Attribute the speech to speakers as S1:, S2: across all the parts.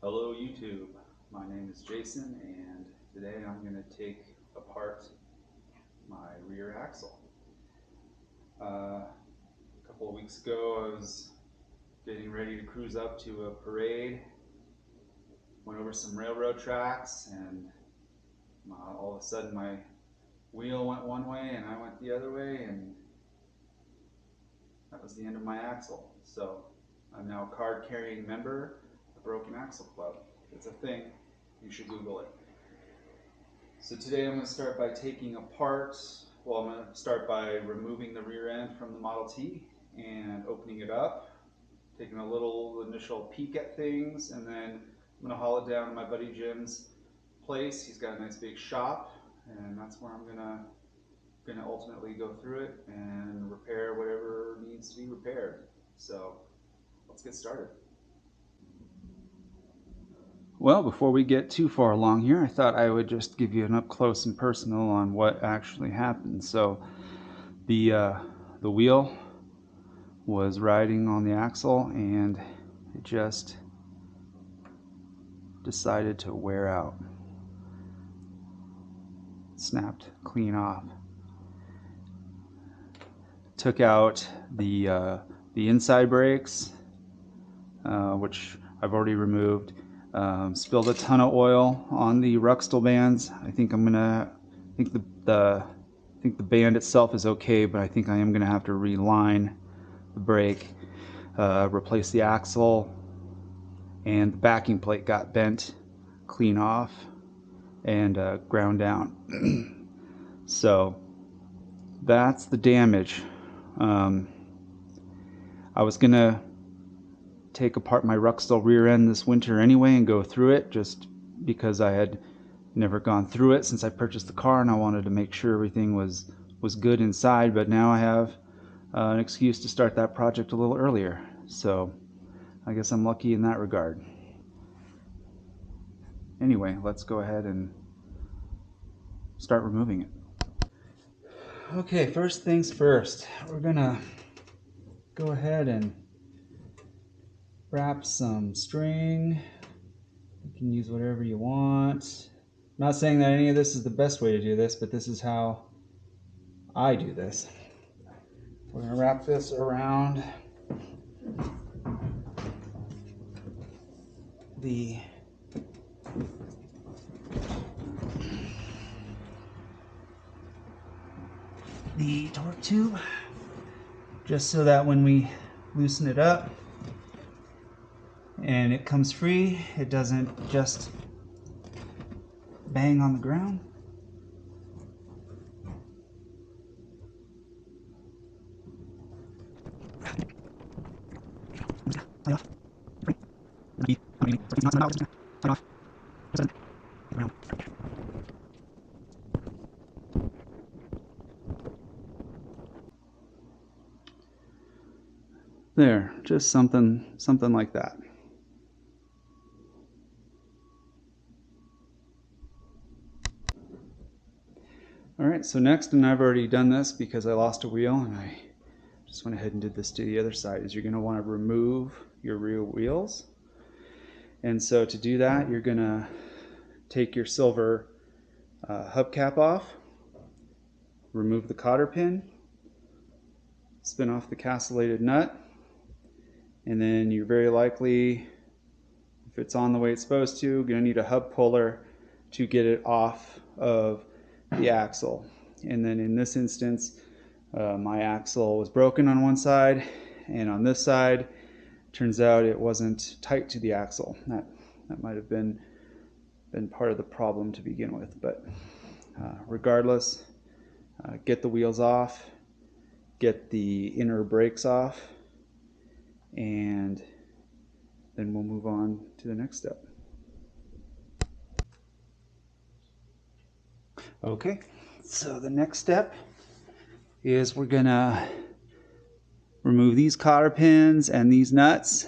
S1: Hello YouTube, my name is Jason and today I'm going to take apart my rear axle. A couple of weeks ago I was getting ready to cruise up to a parade, went over some railroad tracks, and all of a sudden my wheel went one way and I went the other way, and that was the end of my axle. So I'm now a card carrying member of the Broken Axle Club. It's a thing, you should Google it. So today I'm going to start by taking apart, well, I'm going to start by removing the rear end from the Model T and opening it up, taking a little initial peek at things, and then I'm going to haul it down to my buddy Jim's place. He's got a nice big shop, and that's where I'm going to ultimately go through it and repair whatever needs to be repaired. So let's get started. Well, before we get too far along here, I thought I would just give you an up close and personal on what actually happened. So the wheel was riding on the axle and it just decided to wear out. Snapped clean off. Took out the inside brakes, which I've already removed. Spilled a ton of oil on the Ruxtol bands. I think the band itself is okay, but I think I am gonna have to reline the brake, replace the axle, and the backing plate got bent clean off and ground down. So that's the damage. I was gonna take apart my Ruxtol rear end this winter anyway and go through it, just because I had never gone through it since I purchased the car, and I wanted to make sure everything was good inside. But now I have an excuse to start that project a little earlier, so I guess I'm lucky in that regard. Anyway, let's go ahead and start removing it. Okay, first things first, we're gonna go ahead and wrap some string. You can use whatever you want. I'm not saying that any of this is the best way to do this, but this is how I do this. We're going to wrap this around the torque tube, just so that when we loosen it up and it comes free, it doesn't just bang on the ground. There, just something like that. Alright, so next, and I've already done this because I lost a wheel and I just went ahead and did this to the other side, is you're going to want to remove your rear wheels. And so to do that, you're going to take your silver hubcap off, remove the cotter pin, spin off the castellated nut, and then you're very likely, if it's on the way it's supposed to, going to need a hub puller to get it off of the axle. And then in this instance, my axle was broken on one side, and on this side, turns out it wasn't tight to the axle. That might have been part of the problem to begin with, but regardless, get the wheels off, get the inner brakes off, and then we'll move on to the next step. Okay, so the next step is we're gonna remove these cotter pins and these nuts,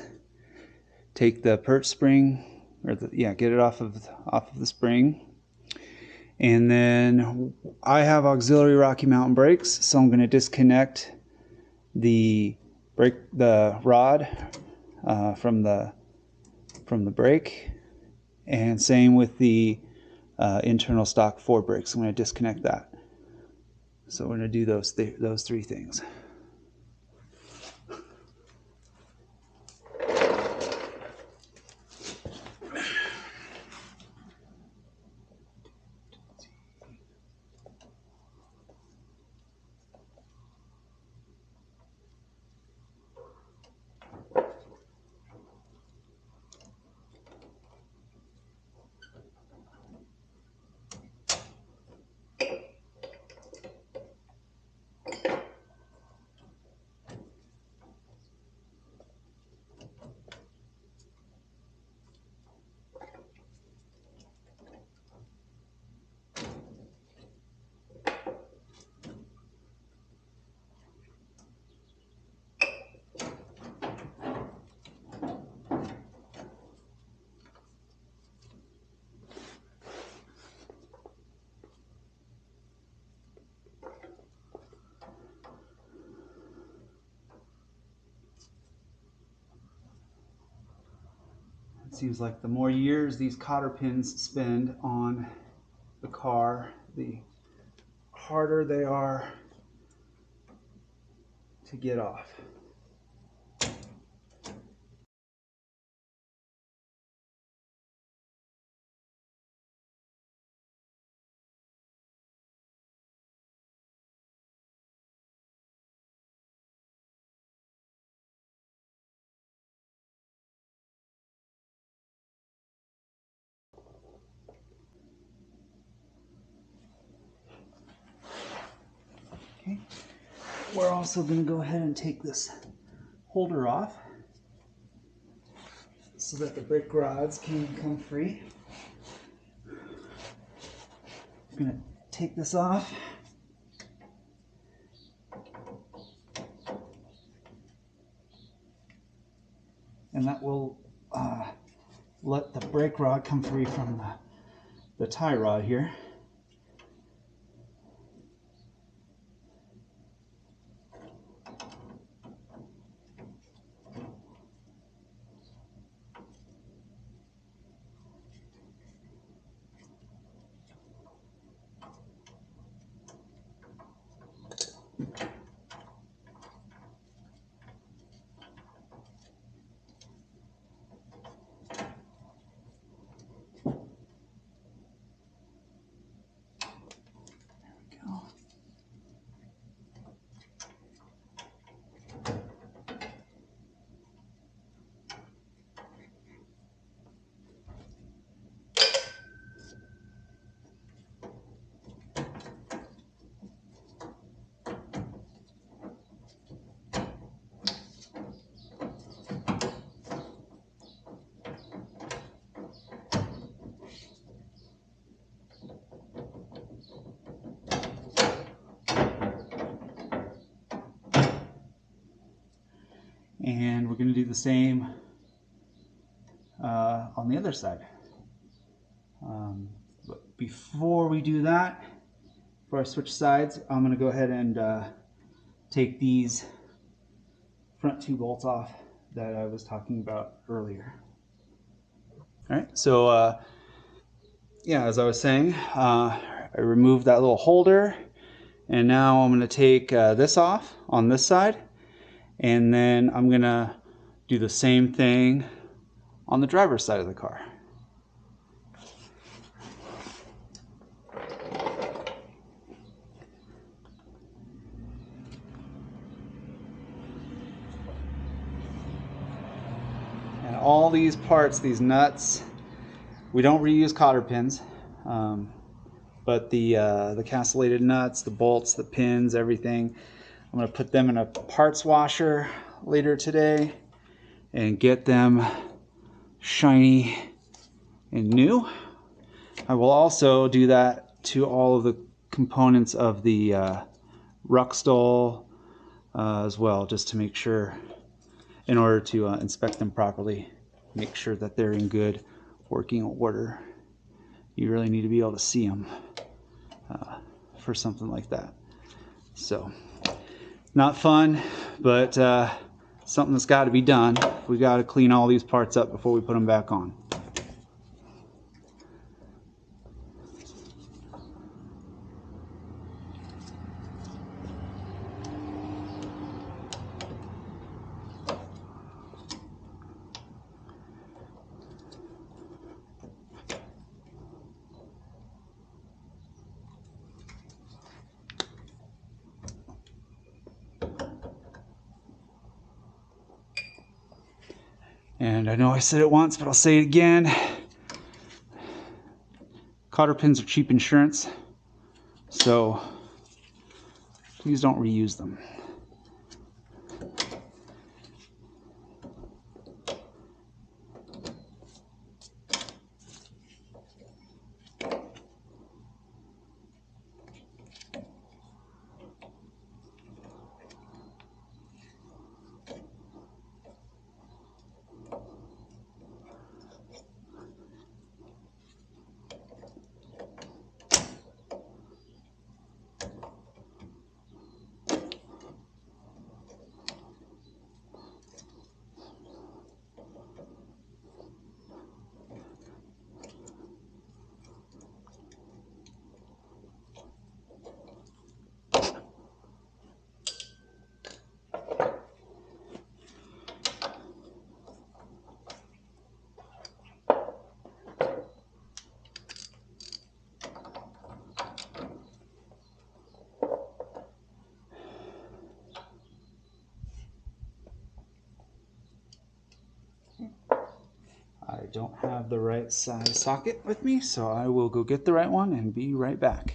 S1: take the perch spring, or get it off of the spring, and then I have auxiliary Rocky Mountain brakes, so I'm going to disconnect the rod from the brake, And same with the internal stock Ford brakes. I'm going to disconnect that. So we're going to do those three things. It seems like the more years these cotter pins spend on the car, the harder they are to get off. Okay. We're also going to go ahead and take this holder off so that the brake rods can come free. I'm going to take this off. And that will let the brake rod come free from the tie rod here. And we're going to do the same on the other side. But before we do that, before I switch sides, I'm going to go ahead and take these front two bolts off that I was talking about earlier. All right, so yeah, as I was saying, I removed that little holder, and now I'm going to take this off on this side, and then I'm going to do the same thing on the driver's side of the car. And all these parts, these nuts, we don't reuse cotter pins, but the castellated nuts, the bolts, the pins, everything, I'm going to put them in a parts washer later today and get them shiny and new. I will also do that to all of the components of the Ruckstall as well, just to make sure, in order to inspect them properly, make sure that they're in good working order. You really need to be able to see them for something like that. So, not fun, but something that's got to be done. We got to clean all these parts up before we put them back on. And I know I said it once, but I'll say it again. Cotter pins are cheap insurance, so please don't reuse them. I don't have the right size socket with me, so I will go get the right one and be right back.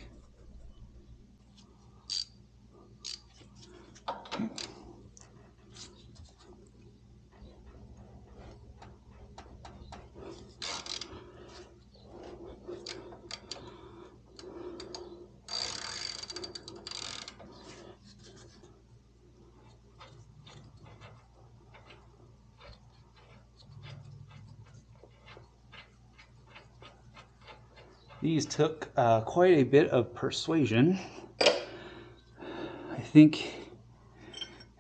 S1: These took quite a bit of persuasion. I think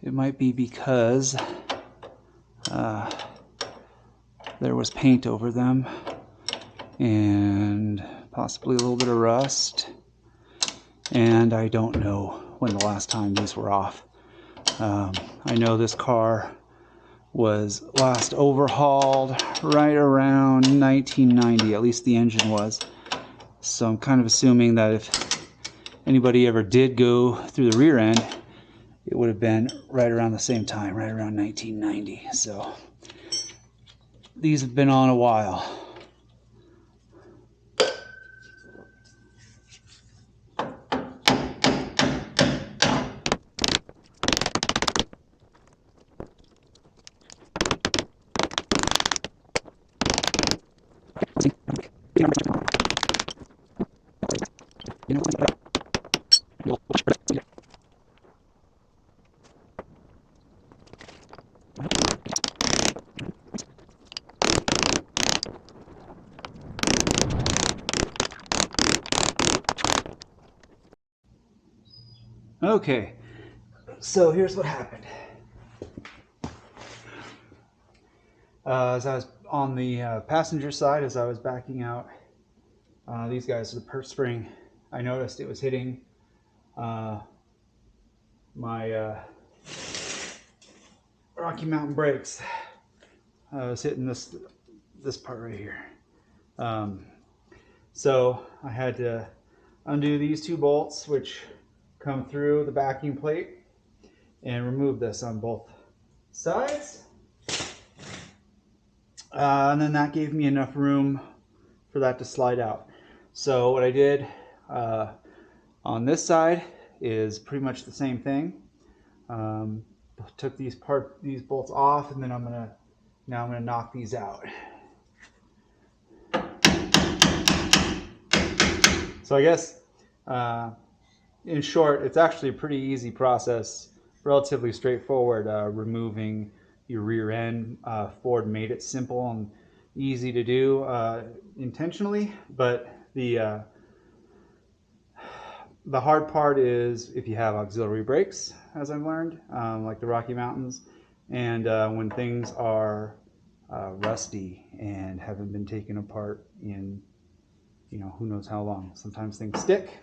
S1: it might be because there was paint over them and possibly a little bit of rust. And I don't know when the last time these were off. I know this car was last overhauled right around 1990, at least the engine was. So I'm kind of assuming that if anybody ever did go through the rear end, it would have been right around the same time, right around 1990. So these have been on a while. Okay, so here's what happened. As I was on the passenger side, as I was backing out, these guys, the purse spring, I noticed it was hitting my Rocky Mountain brakes. I was hitting this part right here. So I had to undo these two bolts, which come through the backing plate, and remove this on both sides. And then that gave me enough room for that to slide out. So what I did on this side is pretty much the same thing. Took these bolts off, and then I'm gonna knock these out. So I guess in short, it's actually a pretty easy process, relatively straightforward, removing your rear end. Ford made it simple and easy to do intentionally, but the hard part is if you have auxiliary brakes, as I've learned, like the Rocky Mountains, and when things are rusty and haven't been taken apart in, you know, who knows how long. Sometimes things stick.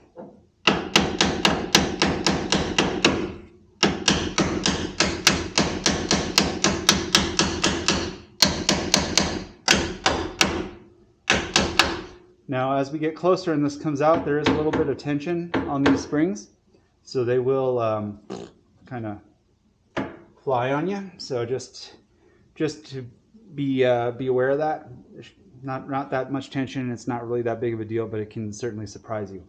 S1: Now, as we get closer and this comes out, there is a little bit of tension on these springs, so they will kind of fly on you. So just to be aware of that. There's not that much tension. It's not really that big of a deal, but it can certainly surprise you.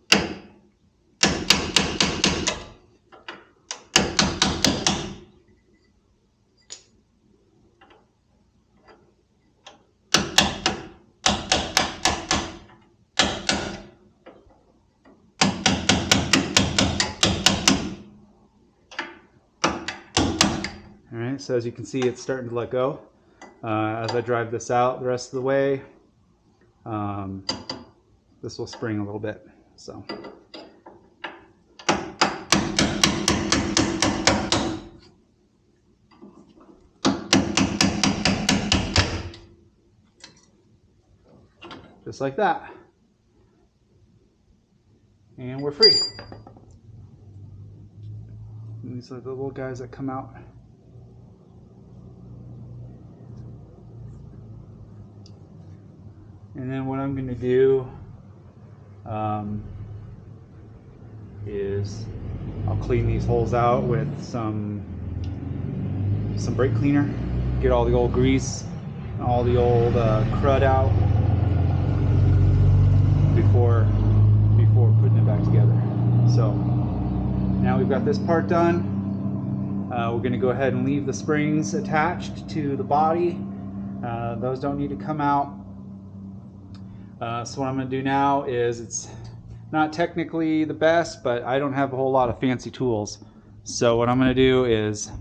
S1: All right, so as you can see, it's starting to let go. As I drive this out the rest of the way, this will spring a little bit. So. Just like that. And we're free. And these are the little guys that come out. And then what I'm going to do is I'll clean these holes out with some brake cleaner, get all the old grease, all the old crud out before putting it back together. So now we've got this part done. We're going to go ahead and leave the springs attached to the body. Those don't need to come out. So what I'm going to do now is, it's not technically the best, but I don't have a whole lot of fancy tools. So what I'm going to do is,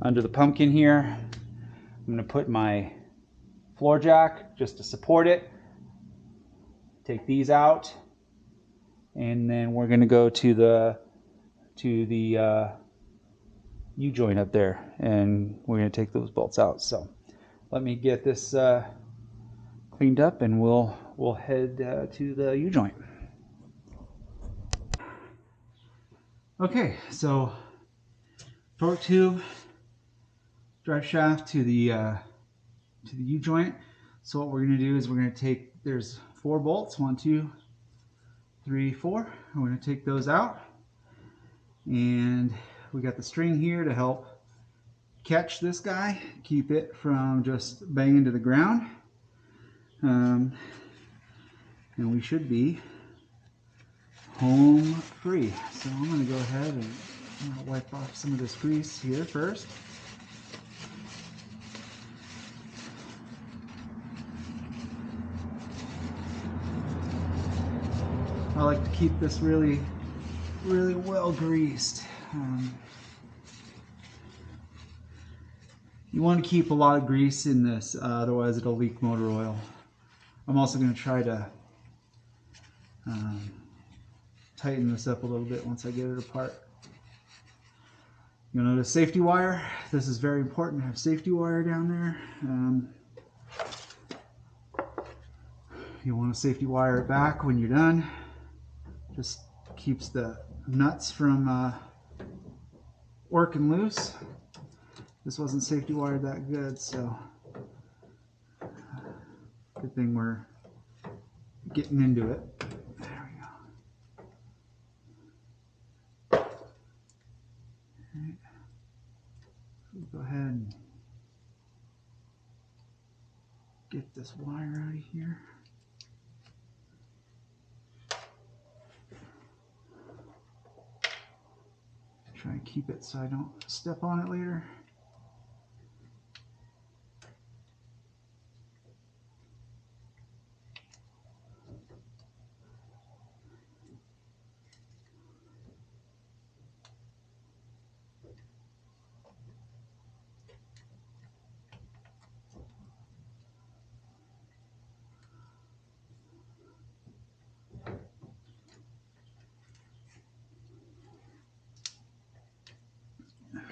S1: under the pumpkin here, I'm going to put my floor jack just to support it. Take these out, and then we're going to go to the U-joint up there, and we're going to take those bolts out. So let me get this cleaned up, and we'll head to the U-joint. Okay, so torque tube, drive shaft to the U-joint. So what we're going to do is we're going to take, there's 4 bolts, 1, 2, 3, 4. We're going to take those out, and we got the string here to help catch this guy, keep it from just banging to the ground. And we should be home free. So I'm going to go ahead and wipe off some of this grease here first. I like to keep this really well greased. You want to keep a lot of grease in this, otherwise it'll leak motor oil. I'm also going to try to tighten this up a little bit once I get it apart. You'll notice safety wire. This is very important to have safety wire down there. You want to safety wire it back when you're done. Just keeps the nuts from working loose. This wasn't safety wired that good, so good thing we're getting into it. There we go. Right. We'll go ahead and get this wire out of here. Try and keep it so I don't step on it later.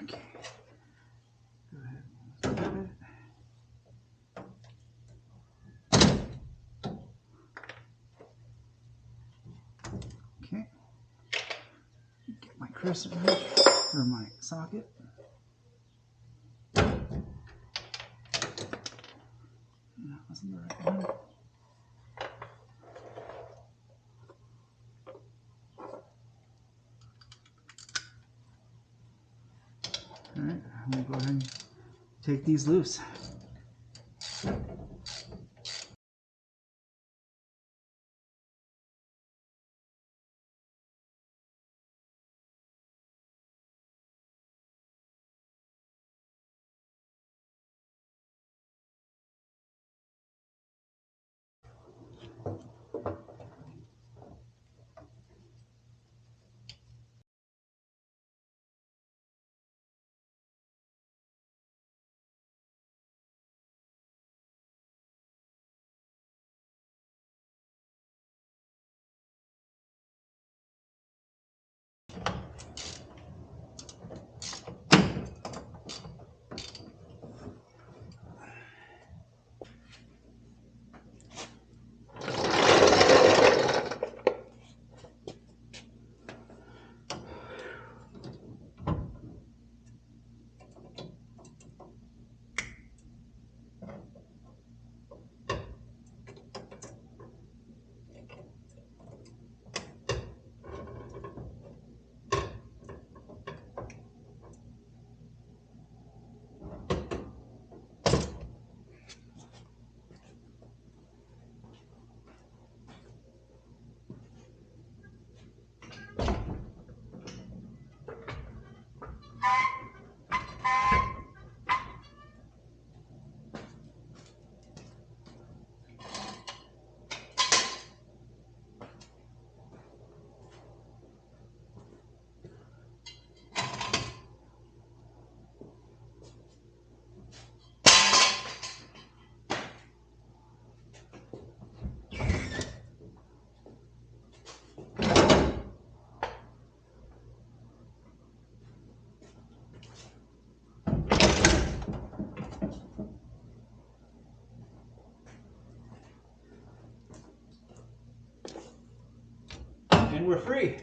S1: Okay. Go ahead and grab it. Okay. Get my crescent wrench or my socket. That wasn't the right one. Alright, I'm going to go ahead and take these loose. And we're free.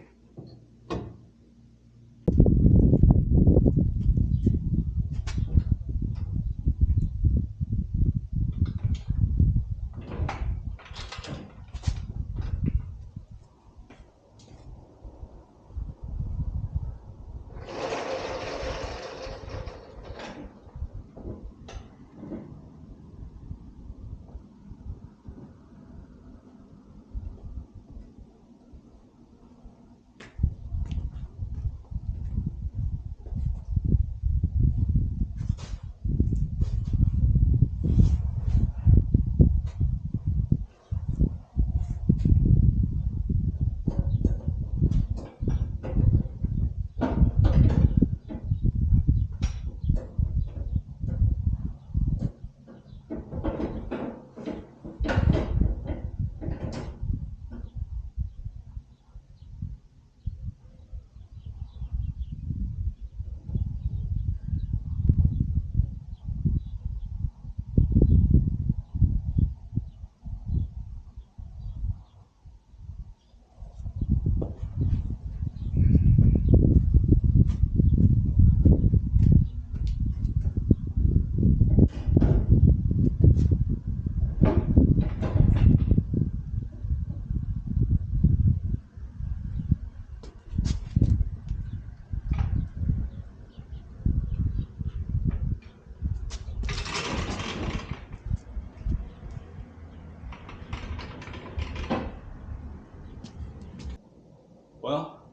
S1: Well,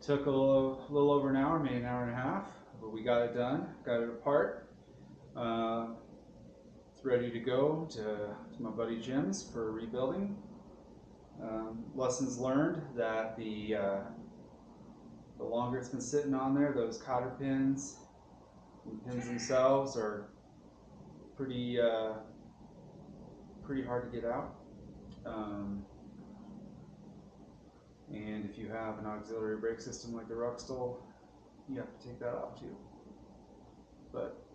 S1: took a little over an hour, maybe an hour and a half, but we got it done, got it apart. It's ready to go to my buddy Jim's for rebuilding. Lessons learned that the longer it's been sitting on there, those cotter pins and pins themselves are pretty hard to get out. And if you have an auxiliary brake system like the Ruxtol, you have to take that off too. But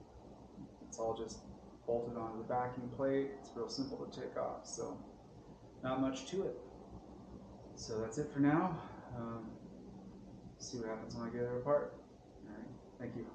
S1: it's all just bolted onto the backing plate. It's real simple to take off, so not much to it. So that's it for now. See what happens when I get it apart. All right, thank you.